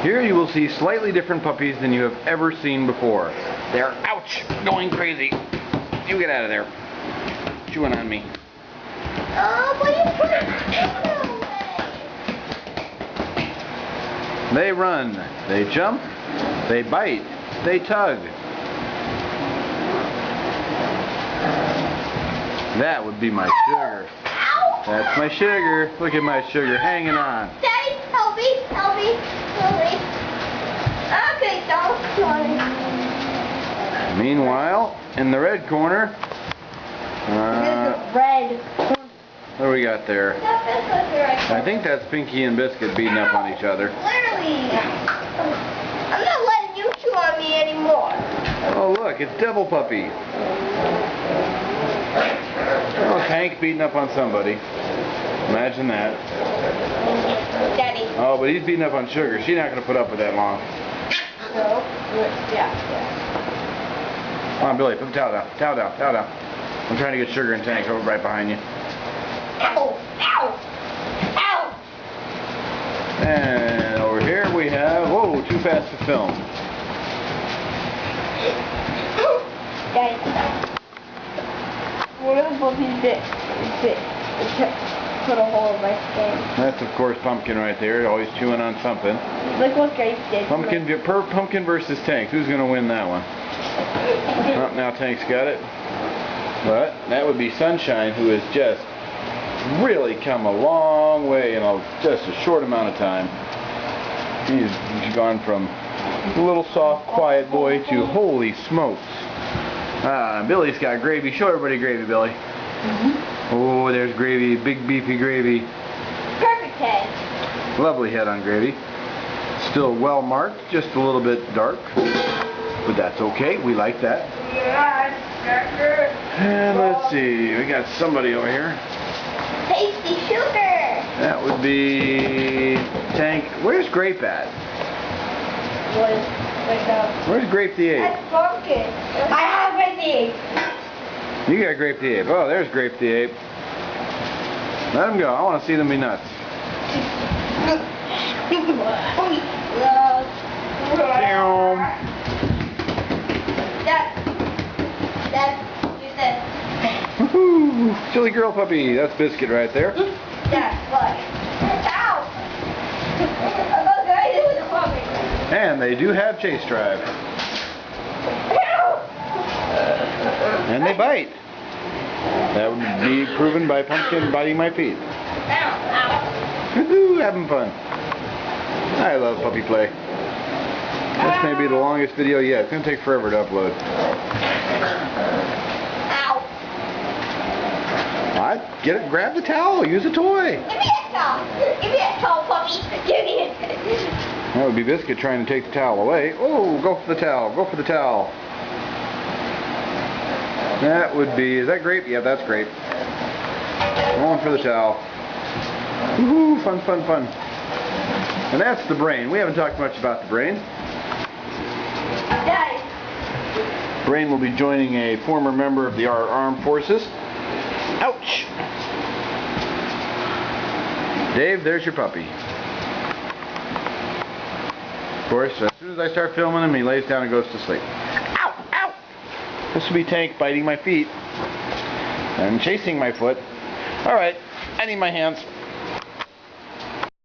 Here you will see slightly different puppies than you have ever seen before. They're, ouch, going crazy. You get out of there. Chewing on me. Oh, but you put it away. They run, they jump, they bite, they tug. That would be my sugar. That's my sugar. Look at my sugar hanging on. Daddy, help me, help me, help me. Okay, don't. Meanwhile, in the red corner, Red. what do we got there? I think that's Pinky and Biscuit beating up on each other. Literally. I'm not letting you chew on me anymore. Oh look, it's Devil Puppy. Oh, Tank beating up on somebody. Imagine that. Daddy. Oh, but he's beating up on Sugar. She's not going to put up with that long. No. Yeah. Come on, Billy, put the towel down. Towel down, towel down. I'm trying to get Sugar and Tank over right behind you. Ow! Ow! Ow! And over here we have, whoa, Too Fast to Film. Daddy. One of the puppies bit. Put a hole in my skin. That's of course Pumpkin right there, always chewing on something. Look what Grace did. Pumpkin versus Tank. Who's going to win that one? Oh, now Tank's got it. But that would be Sunshine, who has just really come a long way in just a short amount of time. He's gone from a little soft, quiet boy to holy smokes. Billy's got Gravy. Show everybody Gravy, Billy. Oh, there's Gravy. Big beefy Gravy. Perfect head. Lovely head on Gravy. Still well marked, just a little bit dark. But that's okay. We like that. And let's see. We got somebody over here. Tasty sugar. That would be Tank. Where's Grape at? Where's Grape the Ape? That's pumpkin. I have my ape. You got Grape the Ape. Oh, there's Grape the Ape. Let him go. I want to see them be nuts. Woohoo! Silly girl puppy. That's Biscuit right there. And they do have chase drive. And they bite. That would be proven by Pumpkin biting my feet. Woohoo! Having fun. I love puppy play. This may be the longest video yet. It's going to take forever to upload. Get it, grab the towel, use a toy. Give me that towel. Give me that towel, puppy. Give me it. That would be Biscuit trying to take the towel away. Oh, go for the towel. Go for the towel. That would be, is that Grape? Yeah, that's Grape. Going for the towel. Woohoo, fun, fun, fun. And that's the Brain. We haven't talked much about the Brain. Daddy. Brain will be joining a former member of the armed forces. Ouch! Dave, there's your puppy. Of course, as soon as I start filming him, he lays down and goes to sleep. Ow! Ow! This will be Tank biting my feet and chasing my foot. Alright, I need my hands.